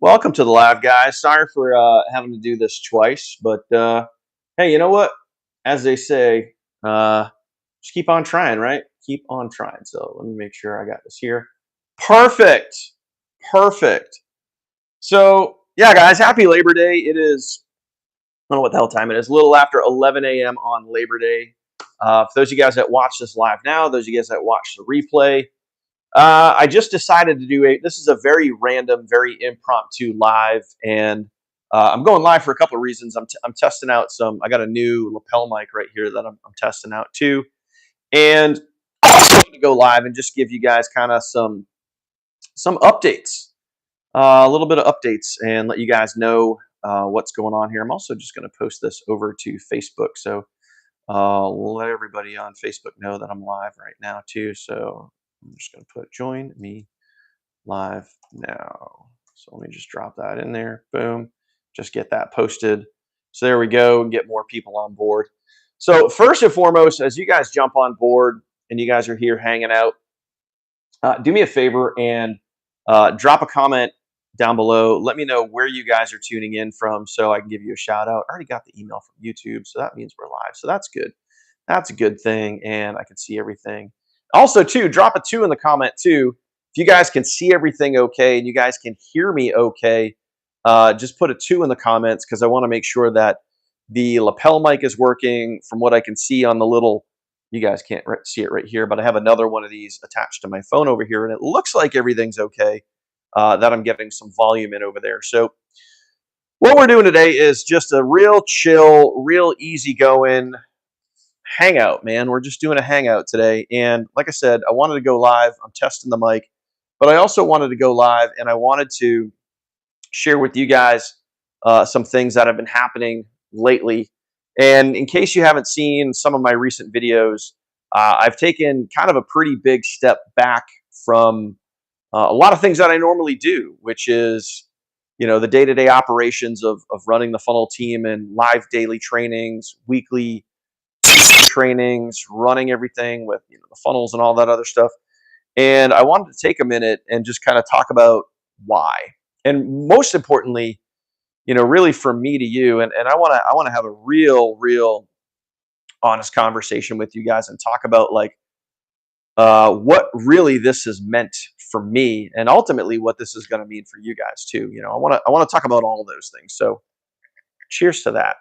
Welcome to the live, guys. Sorry for having to do this twice, but hey, you know what? As they say, just keep on trying, right? Keep on trying. So let me make sure I got this here. Perfect. Perfect. So, yeah, guys, happy Labor Day. It is, I don't know what the hell time it is, a little after 11 a.m. on Labor Day. For those of you guys that watch this live now, those of you guys that watch the replay, I just decided to do this is a very random, very impromptu live, and I'm going live for a couple of reasons. I'm testing out I got a new lapel mic right here that I'm testing out too, and I also want to go live and just give you guys kind of some updates, a little bit of updates, and let you guys know what's going on here. I'm also just going to post this over to Facebook, so let everybody on Facebook know that I'm live right now too. So I'm just going to put join me live now. So let me just drop that in there. Boom. Just get that posted. So there we go, and get more people on board. So first and foremost, as you guys jump on board and you guys are here hanging out, do me a favor and drop a comment down below. Let me know where you guys are tuning in from so I can give you a shout out. I already got the email from YouTube, so that means we're live. So that's good. That's a good thing, and I can see everything. Also, too, drop a 2 in the comment, too. If you guys can see everything okay and you guys can hear me okay, just put a 2 in the comments because I want to make sure that the lapel mic is working from what I can see on the little, you guys can't see it right here, but I have another one of these attached to my phone over here, and it looks like everything's okay, that I'm getting some volume in over there. So what we're doing today is just a real chill, real easy going hangout, man. We're just doing a hangout today. And like I said, I wanted to go live. I'm testing the mic, but I also wanted to go live and I wanted to share with you guys some things that have been happening lately. And in case you haven't seen some of my recent videos, I've taken kind of a pretty big step back from a lot of things that I normally do, which is, the day-to-day operations of running the funnel team and live daily trainings, weekly trainings, running everything with the funnels and all that other stuff. And I wanted to take a minute and just kind of talk about why. And most importantly, really from me to you. And I want to have a real honest conversation with you guys and talk about like what really this has meant for me and ultimately what this is going to mean for you guys too. I want to talk about all of those things. So cheers to that.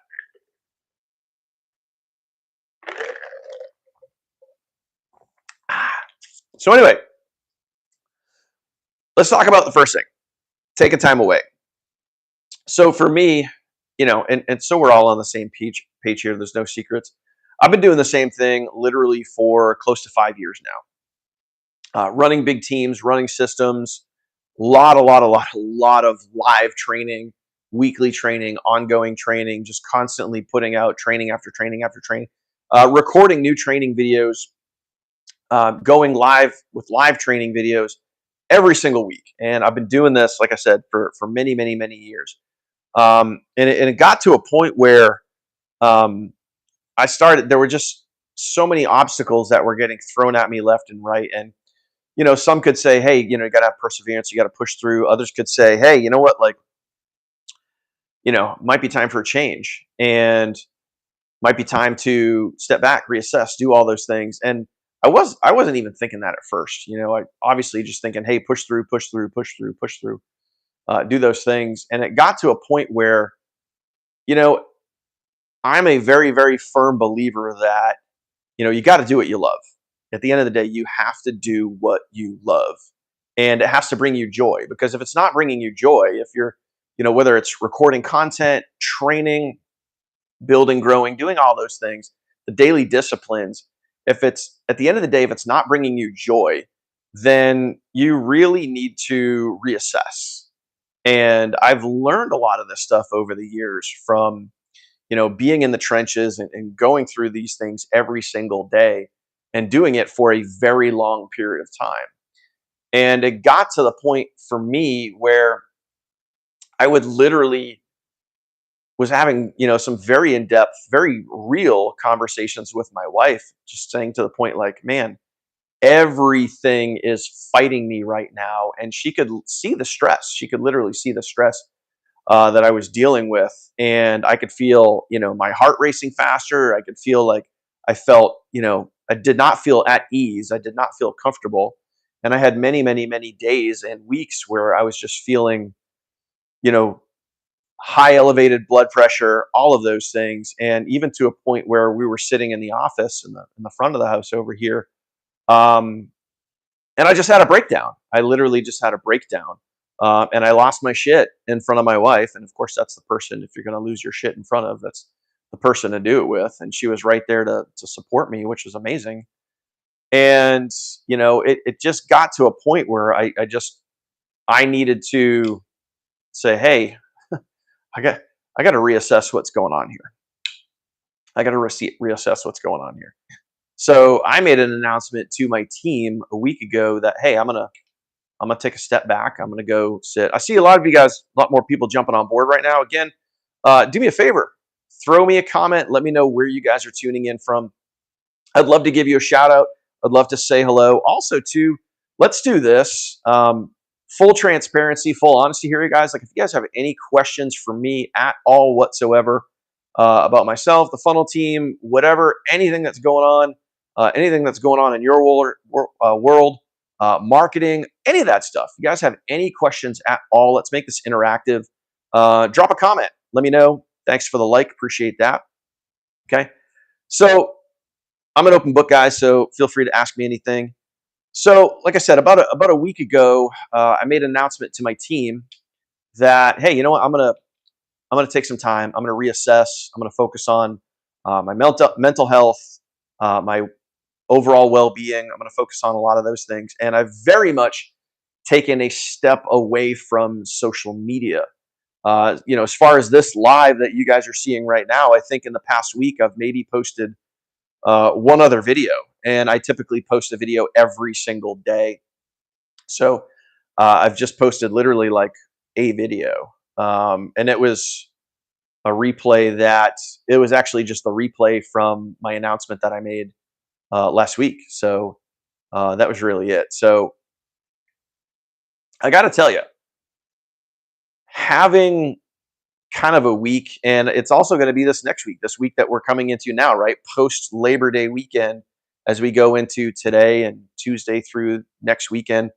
So anyway, let's talk about the first thing. Taking time away. So for me, and so we're all on the same page here. There's no secrets. I've been doing the same thing literally for close to 5 years now. Running big teams, running systems, a lot of live training, weekly training, ongoing training, just constantly putting out training after training after training, recording new training videos, going live with live training videos every single week. And I've been doing this, like I said, for many years. And it got to a point where um, there were just so many obstacles that were getting thrown at me left and right. And, some could say, hey, you got to have perseverance, you got to push through. Others could say, hey, you know what, like, might be time for a change and might be time to step back, reassess, do all those things. And I wasn't even thinking that at first, I obviously just thinking, hey, push through, push through, push through, push through, do those things. And it got to a point where, you know, I'm a very firm believer that, you got to do what you love. At the end of the day, you have to do what you love. And it has to bring you joy, because if it's not bringing you joy, if you're, whether it's recording content, training, building, growing, doing all those things, the daily disciplines, if it's at the end of the day, if it's not bringing you joy, then you really need to reassess. And I've learned a lot of this stuff over the years from, being in the trenches and going through these things every single day and doing it for a very long period of time. And it got to the point for me where I would literally was having, some very in-depth, very real conversations with my wife, just saying to the point like, man, everything is fighting me right now. And she could see the stress. She could literally see the stress that I was dealing with. And I could feel, my heart racing faster. I could feel like I felt, I did not feel at ease. I did not feel comfortable. And I had many, many, many days and weeks where I was just feeling, you know, high elevated blood pressure, all of those things. And even to a point where we were sitting in the office in the front of the house over here. Um, and I just had a breakdown. I literally just had a breakdown. And I lost my shit in front of my wife. And of course, that's the person, if you're going to lose your shit in front of, that's the person to do it with. And she was right there to support me, which was amazing. And, it just got to a point where I needed to say, hey, I got, I got to reassess what's going on here. I got to reassess what's going on here. So I made an announcement to my team a week ago that, hey, I'm gonna take a step back. I'm gonna go sit. I see a lot of you guys, a lot more people jumping on board right now. Again, do me a favor, throw me a comment. Let me know where you guys are tuning in from. I'd love to give you a shout out. I'd love to say hello. Also, too, let's do this. Full transparency, full honesty here, you guys. Like, if you guys have any questions for me at all whatsoever about myself, the funnel team, whatever, anything that's going on in your world, marketing, any of that stuff. You guys have any questions at all? Let's make this interactive. Drop a comment. Let me know. Thanks for the like. Appreciate that. Okay. So I'm an open book, guys. So feel free to ask me anything. So, like I said, about a week ago, I made an announcement to my team that, hey, you know what? I'm gonna take some time. I'm gonna reassess. I'm gonna focus on my mental health, my overall well-being. I'm gonna focus on a lot of those things, and I've very much taken a step away from social media. As far as this live that you guys are seeing right now, I think in the past week I've maybe posted one other video, and I typically post a video every single day. So I've just posted literally like a video, and it was a replay that it was actually just the replay from my announcement that I made last week. So that was really it. So I got to tell you, having kind of a week, and it's also going to be this week that we're coming into now, right? Post Labor Day weekend, as we go into today and Tuesday through next weekend,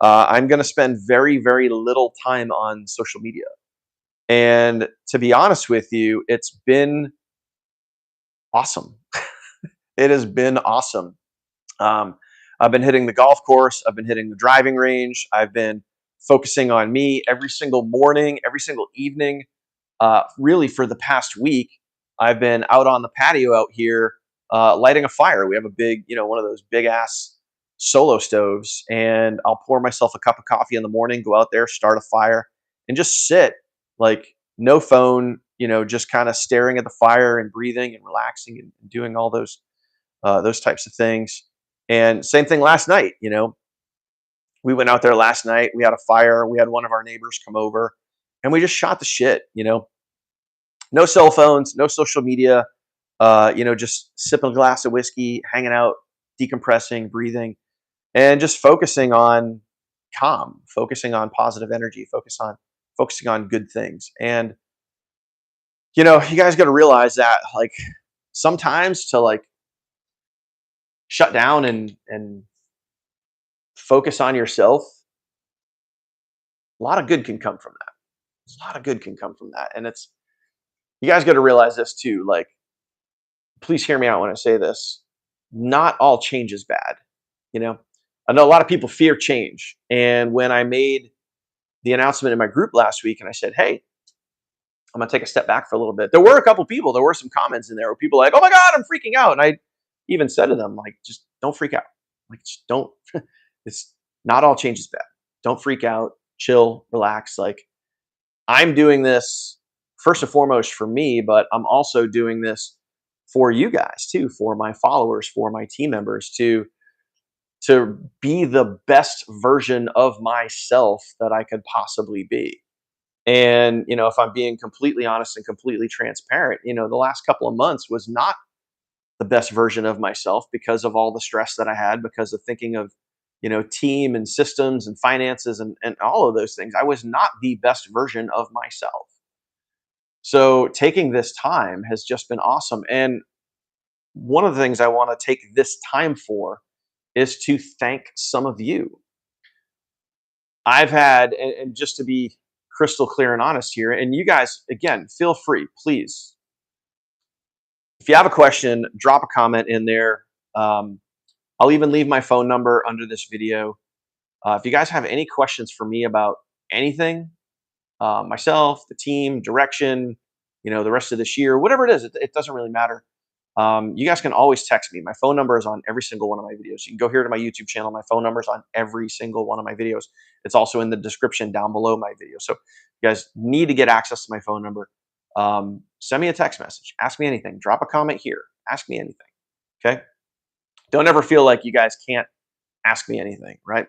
I'm going to spend very, very little time on social media. And to be honest with you, it's been awesome. It has been awesome. Um, I've been hitting the golf course. I've been hitting the driving range. I've been focusing on me every single morning, every single evening. Really, for the past week, I've been out on the patio out here lighting a fire. We have a big, one of those big ass solo stoves, and I'll pour myself a cup of coffee in the morning, go out there, start a fire, and just sit, like, no phone, just kind of staring at the fire and breathing and relaxing and doing all those types of things. And same thing last night. We went out there last night. We had a fire. We had one of our neighbors come over, and we just shot the shit. No cell phones, no social media. Just sipping a glass of whiskey, hanging out, decompressing, breathing, and just focusing on calm, focusing on positive energy, focusing on good things. And you guys got to realize that, like, sometimes to, like, shut down and focus on yourself, a lot of good can come from that. A lot of good can come from that. And you guys got to realize this too. Like, please hear me out when I say this. Not all change is bad. You know, I know a lot of people fear change. And when I made the announcement in my group last week and I said, hey, I'm going to take a step back for a little bit, there were a couple people, there were some comments in there where people were like, oh my God, I'm freaking out. And I even said to them, like, just don't freak out. Like, just don't, it's not all change is bad. Don't freak out, chill, relax. Like, I'm doing this first and foremost for me, but I'm also doing this for you guys too, for my followers, for my team members, to be the best version of myself that I could possibly be. And if I'm being completely honest and completely transparent, the last couple of months was not the best version of myself because of all the stress that I had, because of thinking of, team and systems and finances and all of those things. I was not the best version of myself. So taking this time has just been awesome. And one of the things I want to take this time for is to thank some of you. I've had, and just to be crystal clear and honest here, and you guys, again, feel free, please. If you have a question, drop a comment in there. Um, I'll even leave my phone number under this video. If you guys have any questions for me about anything, myself, the team, direction, the rest of this year, whatever it is, it doesn't really matter. You guys can always text me. My phone number is on every single one of my videos. You can go here to my YouTube channel. My phone number is on every single one of my videos. It's also in the description down below my video. So if you guys need to get access to my phone number, send me a text message. Ask me anything. Drop a comment here. Ask me anything. Okay. Don't ever feel like you guys can't ask me anything, right?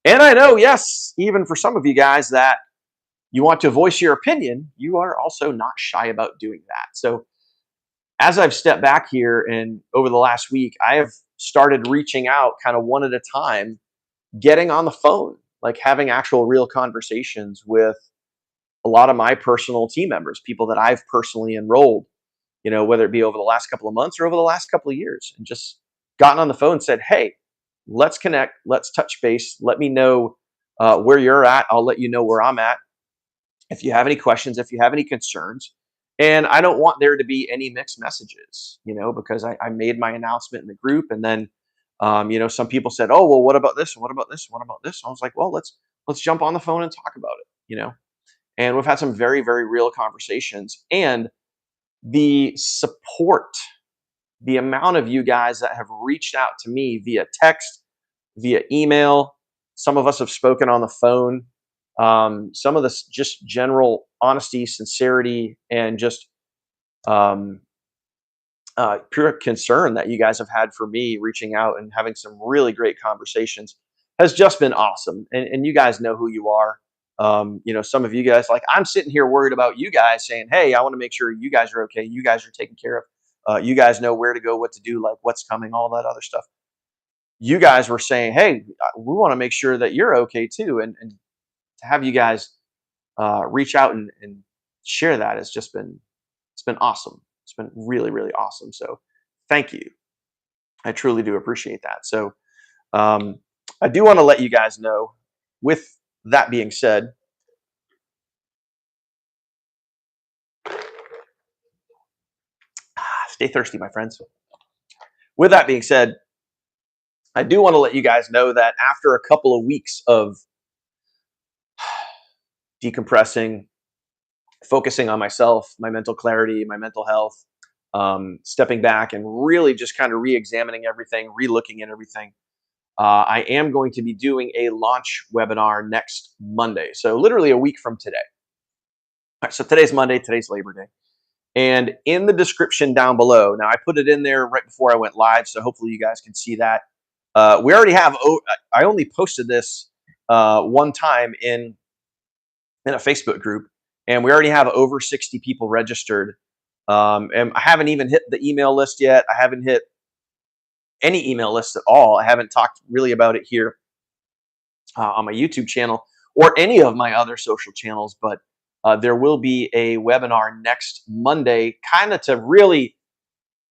And I know, yes, even for some of you guys that you want to voice your opinion, you are also not shy about doing that. So as I've stepped back here and over the last week, I have started reaching out kind of one at a time, getting on the phone, like having actual real conversations with a lot of my personal team members, people that I've personally enrolled, whether it be over the last couple of months or over the last couple of years, and just gotten on the phone and said, hey, let's connect, let's touch base, let me know where you're at. I'll let you know where I'm at. If you have any questions, if you have any concerns, and I don't want there to be any mixed messages, because I made my announcement in the group, and then, some people said, "Oh, well, what about this? What about this? What about this?" I was like, "Well, let's jump on the phone and talk about it." And we've had some very, very real conversations, and the support, the amount of you guys that have reached out to me via text, via email. Some of us have spoken on the phone. Some of this just general honesty, sincerity, and just um, pure concern that you guys have had for me reaching out and having some really great conversations has just been awesome. And you guys know who you are. Some of you guys, like, I'm sitting here worried about you guys saying, hey, I want to make sure you guys are okay. You guys are taken care of. You guys know where to go, what to do, like what's coming, all that other stuff. You guys were saying, hey, we want to make sure that you're okay too. And to have you guys reach out and share that has just been awesome. It's been really, really awesome. So thank you. I truly do appreciate that. So um, I do want to let you guys know, with that being said, stay thirsty, my friends. With that being said, I do want to let you guys know that after a couple of weeks of decompressing, focusing on myself, my mental clarity, my mental health, stepping back and really just kind of re-examining everything, re-looking at everything, I am going to be doing a launch webinar next Monday. So literally a week from today. All right, so today's Monday, today's Labor Day. And in the description down below, now I put it in there right before I went live, so hopefully you guys can see that. We already have, I only posted this one time in a Facebook group, and we already have over 60 people registered. And I haven't even hit the email list yet. I haven't hit any email lists at all. I haven't talked really about it here on my YouTube channel or any of my other social channels, but there will be a webinar next Monday, kind of to really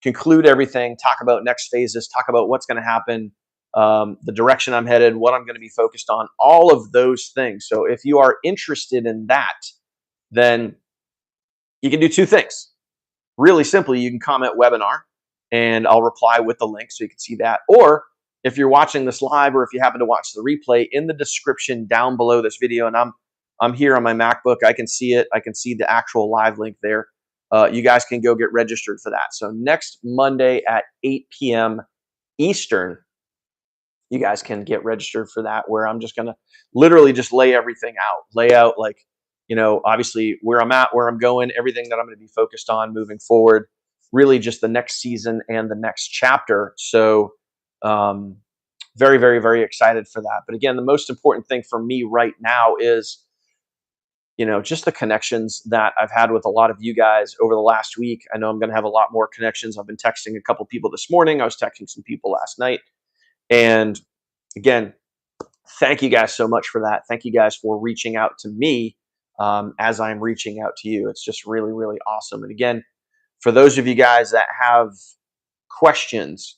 conclude everything, talk about next phases, talk about what's going to happen, the direction I'm headed, what I'm going to be focused on, all of those things. So if you are interested in that, then you can do two things. Really simply, you can comment webinar and I'll reply with the link so you can see that. Or if you're watching this live, or if you happen to watch the replay, in the description down below this video, and I'm here on my MacBook, I can see it. I can see the actual live link there. You guys can go get registered for that. So next Monday at 8 p.m. Eastern, you guys can get registered for that, where I'm just going to literally just lay everything out, lay out like, obviously where I'm at, where I'm going, everything that I'm going to be focused on moving forward, really just the next season and the next chapter. So very, very, very excited for that. But again, the most important thing for me right now is just the connections that I've had with a lot of you guys over the last week. I know I'm going to have a lot more connections. I've been texting a couple people this morning. I was texting some people last night. And again, thank you guys so much for that. Thank you guys for reaching out to me as I'm reaching out to you. It's just really, really awesome. And again, for those of you guys that have questions,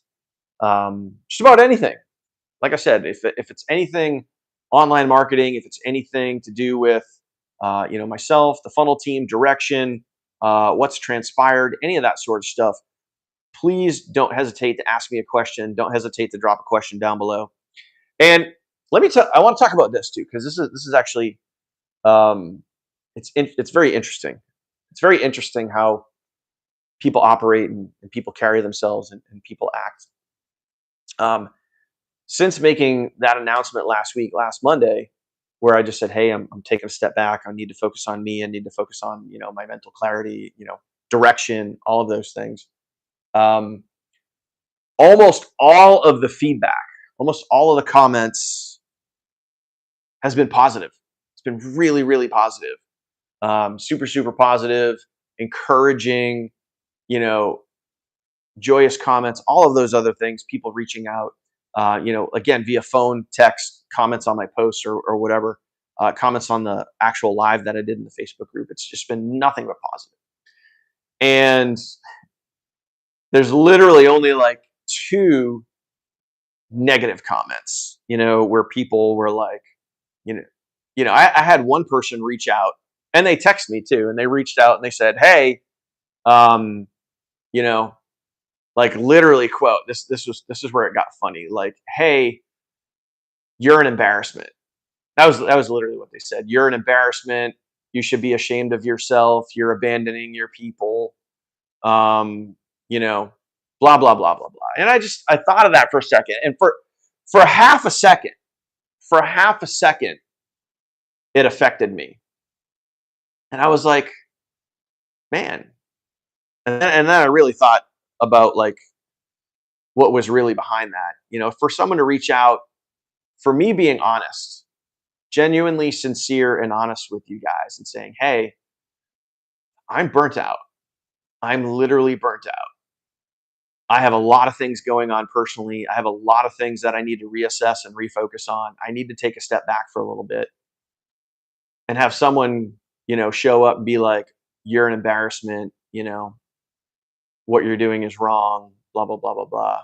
just about anything, like I said, if it's anything online marketing, if it's anything to do with myself, the funnel team, direction, what's transpired, any of that sort of stuff, please don't hesitate to ask me a question. Don't hesitate to drop a question down below. And let me tell. I want to talk about this too because this is actually um, it's very interesting. It's very interesting how people operate and people carry themselves and people act. Um, since making that announcement last Monday, where I just said, "Hey, I'm taking a step back. I need to focus on me. I need to focus on my mental clarity, direction, all of those things." Um, almost all of the feedback, almost all of the comments has been positive. It's been really, really positive, super, super positive, encouraging, you know, joyous comments, all of those other things, people reaching out, again, via phone, text, comments on my posts or whatever, comments on the actual live that I did in the Facebook group. It's just been nothing but positive. And there's literally only like two negative comments, where people were like, you know, I had one person reach out and they text me too, and they reached out and they said, "Hey, um, you know, like literally quote this is where it got funny. Like, hey, you're an embarrassment." That was literally what they said. You're an embarrassment. You should be ashamed of yourself. You're abandoning your people. Um, you know, blah blah blah blah blah. And I thought of that for a second, and for half a second, for half a second, it affected me, and I was like, man. And then I really thought about like what was really behind that. For someone to reach out, for me being honest, genuinely sincere and honest with you guys and saying, "Hey, I'm burnt out. I'm literally burnt out. I have a lot of things going on personally. I have a lot of things that I need to reassess and refocus on. I need to take a step back for a little bit." And have someone, show up and be like, "You're an embarrassment, what you're doing is wrong, blah, blah, blah, blah, blah."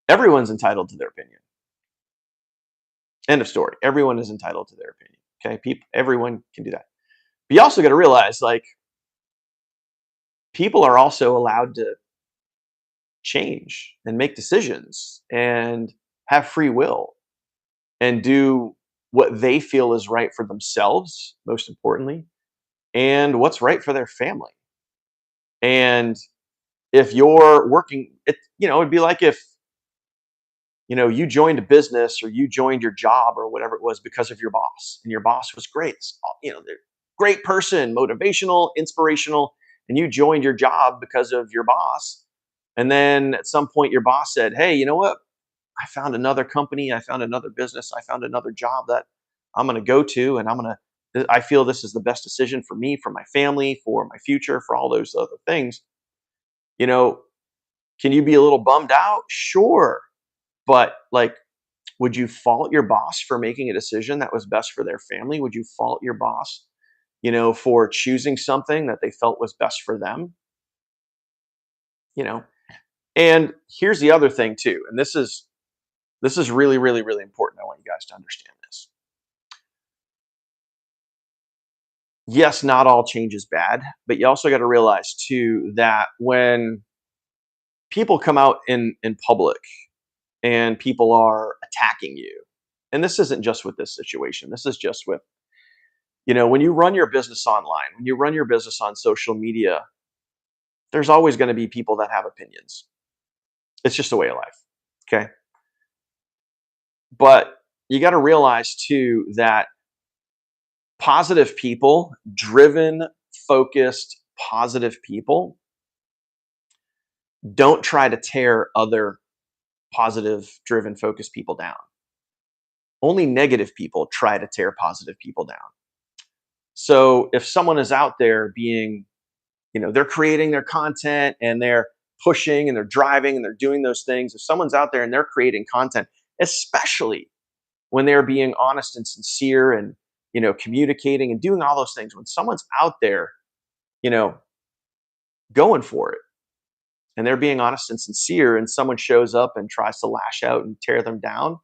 Everyone's entitled to their opinion. End of story. Everyone is entitled to their opinion. Okay. Everyone can do that. But you also got to realize, like, people are also allowed to change and make decisions and have free will and do what they feel is right for themselves, most importantly, and what's right for their family. And if you're working, it'd be like if, you joined a business or you joined your job or whatever it was because of your boss, and your boss was great. They're great person, motivational, inspirational, and you joined your job because of your boss. And then at some point, your boss said, "Hey, you know what? I found another company. I found another business. I found another job that I'm going to go to, and I feel this is the best decision for me, for my family, for my future, for all those other things." You know, can you be a little bummed out? Sure. But like, would you fault your boss for making a decision that was best for their family? Would you fault your boss, for choosing something that they felt was best for them? You know, and here's the other thing too, and this is really, really, really important. I want you guys to understand this. Yes, not all change is bad, but you also got to realize too that when people come out in public and people are attacking you, and this isn't just with this situation. This is just with, when you run your business online, when you run your business on social media, there's always going to be people that have opinions. It's just a way of life. Okay. But you got to realize too that positive people, driven, focused, positive people don't try to tear other positive, driven, focused people down. Only negative people try to tear positive people down. So if someone is out there being, they're creating their content and they're pushing and they're driving and they're doing those things. If someone's out there and they're creating content, especially when they're being honest and sincere and, communicating and doing all those things, when someone's out there, you know, going for it and they're being honest and sincere and someone shows up and tries to lash out and tear them down,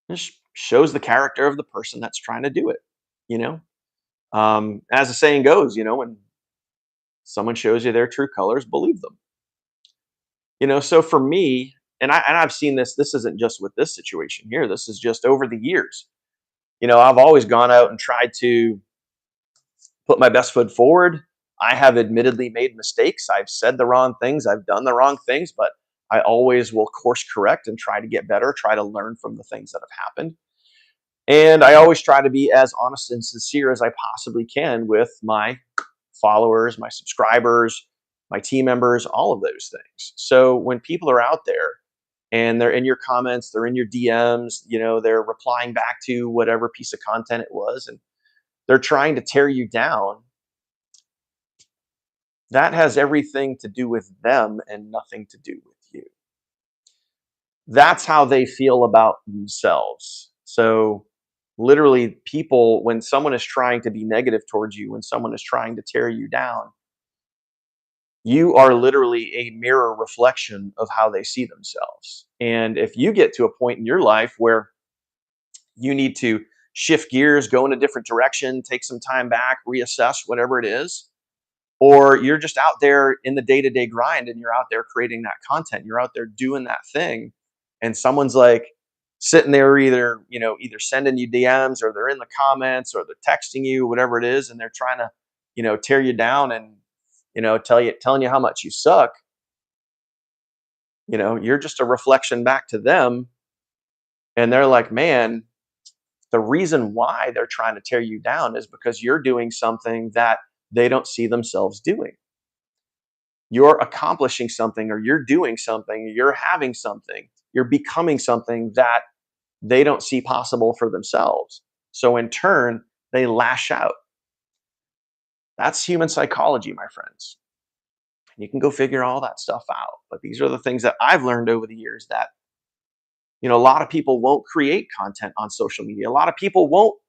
it just shows the character of the person that's trying to do it, you know? As the saying goes, when someone shows you their true colors, believe them. So for me, and I've seen this. This isn't just with this situation here. This is just over the years. I've always gone out and tried to put my best foot forward. I have admittedly made mistakes. I've said the wrong things. I've done the wrong things, but I always will course correct and try to get better, try to learn from the things that have happened. And I always try to be as honest and sincere as I possibly can with my followers, my subscribers, my team members, all of those things. So when people are out there and they're in your comments, they're in your DMs, they're replying back to whatever piece of content it was, and they're trying to tear you down, that has everything to do with them and nothing to do with you. That's how they feel about themselves. So literally people, when someone is trying to be negative towards you, when someone is trying to tear you down, you are literally a mirror reflection of how they see themselves. And if you get to a point in your life where you need to shift gears, go in a different direction, take some time back, reassess whatever it is, or you're just out there in the day-to-day grind and you're out there creating that content, you're out there doing that thing, and someone's like sitting there either sending you DMs or they're in the comments or they're texting you, whatever it is, and they're trying to, tear you down and telling you how much you suck, you're just a reflection back to them. And they're like, man, the reason why they're trying to tear you down is because you're doing something that they don't see themselves doing. You're accomplishing something, or you're doing something, you're having something, you're becoming something that they don't see possible for themselves. So in turn, they lash out. That's human psychology, my friends. You can go figure all that stuff out. But these are the things that I've learned over the years that, a lot of people won't create content on social media. A lot of people won't,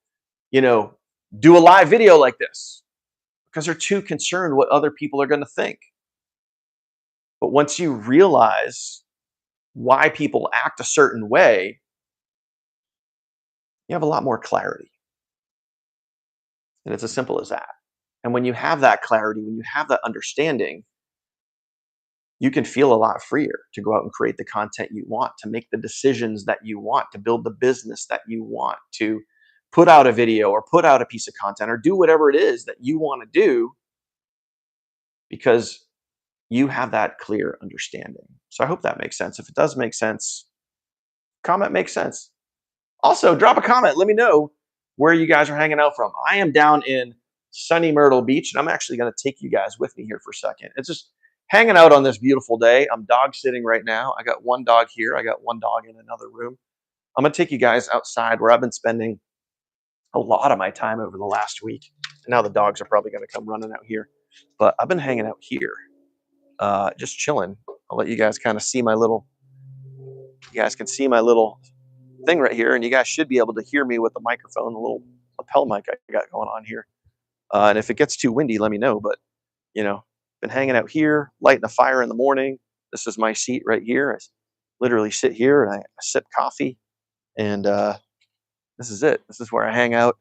you know, do a live video like this because they're too concerned what other people are going to think. But once you realize why people act a certain way, you have a lot more clarity. And it's as simple as that. And when you have that clarity, when you have that understanding, you can feel a lot freer to go out and create the content you want, to make the decisions that you want, to build the business that you want, to put out a video or put out a piece of content or do whatever it is that you want to do, because you have that clear understanding. So I hope that makes sense. If it does make sense, comment makes sense. Also, drop a comment. Let me know where you guys are hanging out from. I am down in sunny Myrtle Beach, and I'm actually going to take you guys with me here for a second. It's just hanging out on this beautiful day. I'm dog sitting right now. I got one dog here. I got one dog in another room. I'm going to take you guys outside where I've been spending a lot of my time over the last week. And now the dogs are probably going to come running out here. But I've been hanging out here, just chilling. I'll let you guys kind of see my little, you guys can see my little thing right here, and you guys should be able to hear me with the microphone, the little lapel mic I got going on here. And if it gets too windy, let me know. But been hanging out here, lighting a fire in the morning. This is my seat right here. I literally sit here and I sip coffee, and this is it. This is where I hang out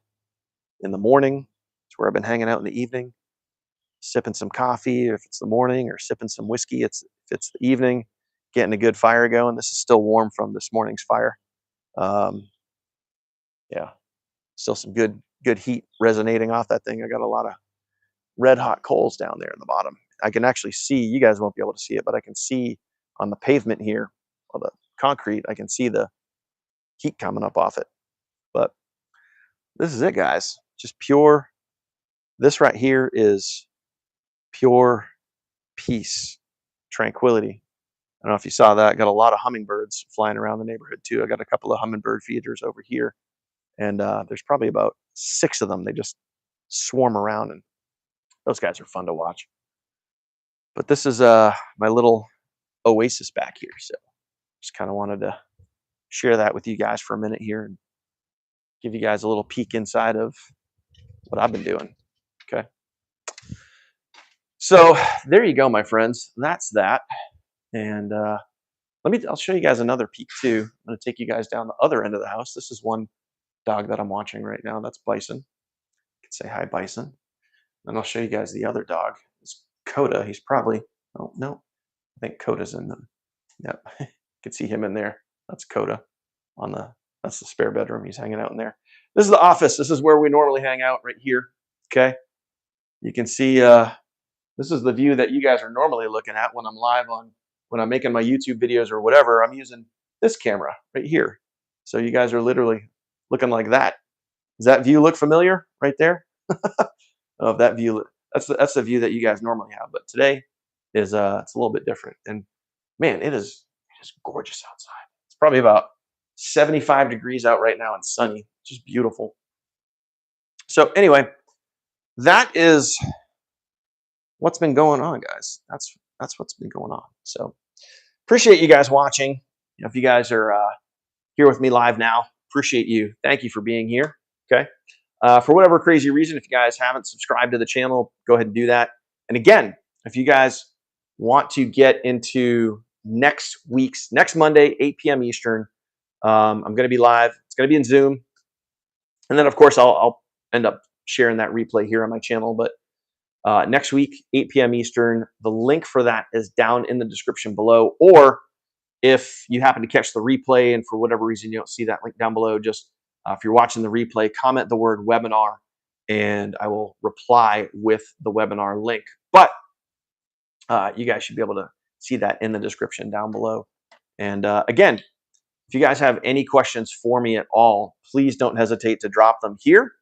in the morning. It's where I've been hanging out in the evening, sipping some coffee if it's the morning, or sipping some whiskey if it's the evening, getting a good fire going. This is still warm from this morning's fire. Um, yeah, still some good heat resonating off that thing. I got a lot of red hot coals down there in the bottom. I can actually see, you guys won't be able to see it, but I can see on the pavement here, or the concrete, I can see the heat coming up off it. But this is it, guys. Just pure, this right here is pure peace, tranquility. don't know if you saw that. I got a lot of hummingbirds flying around the neighborhood too. I got a couple of hummingbird feeders over here, and there's probably about 6 of them. They just swarm around, and those guys are fun to watch. But this is my little oasis back here, so just kind of wanted to share that with you guys for a minute here and give you guys a little peek inside of what I've been doing. Okay. So there you go, my friends. That's that. And I'll show you guys another peek too. I'm going to take you guys down the other end of the house. This is one dog that I'm watching right now. That's Bison. You can say hi, Bison. And I'll show you guys the other dog. It's Coda. He's probably, oh, no, I think Coda's in them. Yep. You can see him in there. That's Coda that's the spare bedroom. He's hanging out in there. This is the office. This is where we normally hang out right here. Okay. You can see, this is the view that you guys are normally looking at when I'm live when I'm making my YouTube videos or whatever. I'm using this camera right here. So you guys are literally looking like that. Does that view look familiar right there? Of that view, that's the view that you guys normally have. But today is it's a little bit different. And man, it is just gorgeous outside. It's probably about 75 degrees out right now and sunny. Just beautiful. So anyway, that is what's been going on, guys. That's what's been going on. So appreciate you guys watching. If you guys are here with me live now, appreciate you. Thank you for being here. Okay. For whatever crazy reason, if you guys haven't subscribed to the channel, go ahead and do that. And again, if you guys want to get into next Monday, 8 p.m. Eastern, I'm going to be live. It's going to be in Zoom. And then, of course, I'll end up sharing that replay here on my channel. But next week, 8 p.m. Eastern, the link for that is down in the description below. Or if you happen to catch the replay and for whatever reason you don't see that link down below, just if you're watching the replay, comment the word webinar and I will reply with the webinar link. But you guys should be able to see that in the description down below. And again, if you guys have any questions for me at all, please don't hesitate to drop them here.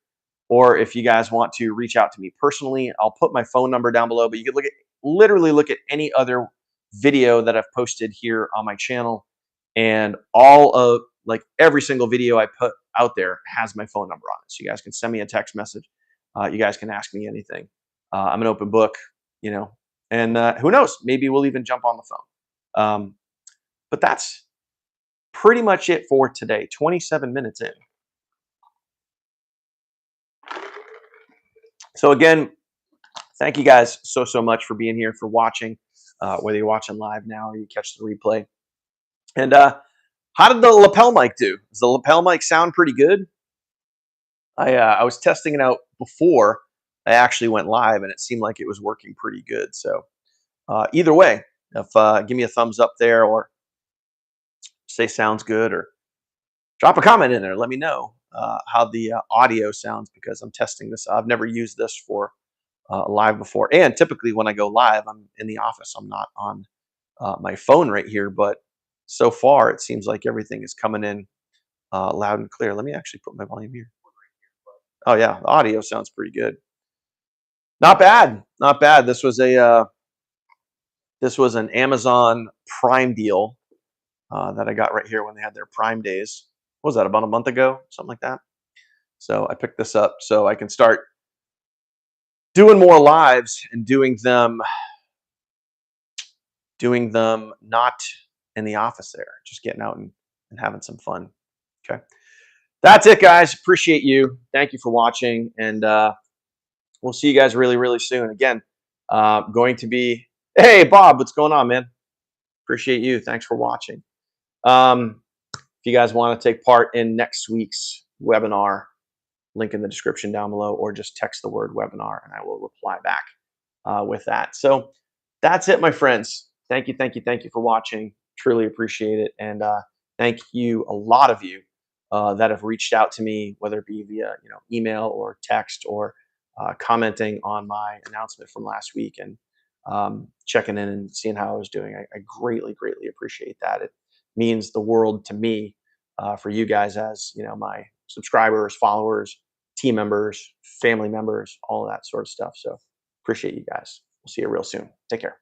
Or if you guys want to reach out to me personally, I'll put my phone number down below, but you could literally look at any other video that I've posted here on my channel, and every single video I put out there has my phone number on it. So you guys can send me a text message. You guys can ask me anything. I'm an open book, and who knows, maybe we'll even jump on the phone. But that's pretty much it for today. 27 minutes in. So again, thank you guys so much for being here, for watching, whether you're watching live now or you catch the replay. And how did the lapel mic do? Does the lapel mic sound pretty good? I was testing it out before I actually went live, and it seemed like it was working pretty good. So either way, give me a thumbs up there, or say sounds good, or drop a comment in there. Let me know how the audio sounds, because I'm testing this. I've never used this for live before. And typically when I go live, I'm in the office. I'm not on my phone right here. But so far, it seems like everything is coming in loud and clear. Let me actually put my volume here. Oh, yeah. The audio sounds pretty good. Not bad. Not bad. This was an Amazon Prime deal that I got right here when they had their Prime days. What was that, about a month ago? Something like that. So I picked this up so I can start doing more lives and doing them not in the office there, just getting out and having some fun. Okay. That's it, guys. Appreciate you. Thank you for watching. And we'll see you guys really soon. Again, going to be, hey, Bob, what's going on, man? Appreciate you. Thanks for watching. If you guys want to take part in next week's webinar, link in the description down below, or just text the word webinar and I will reply back with that. So that's it, my friends. Thank you for watching. Truly appreciate it. And thank you, a lot of you that have reached out to me, whether it be via email or text, or commenting on my announcement from last week, and checking in and seeing how I was doing. I greatly appreciate that. It means the world to me, for you guys as my subscribers, followers, team members, family members, all of that sort of stuff. So appreciate you guys. We'll see you real soon. Take care.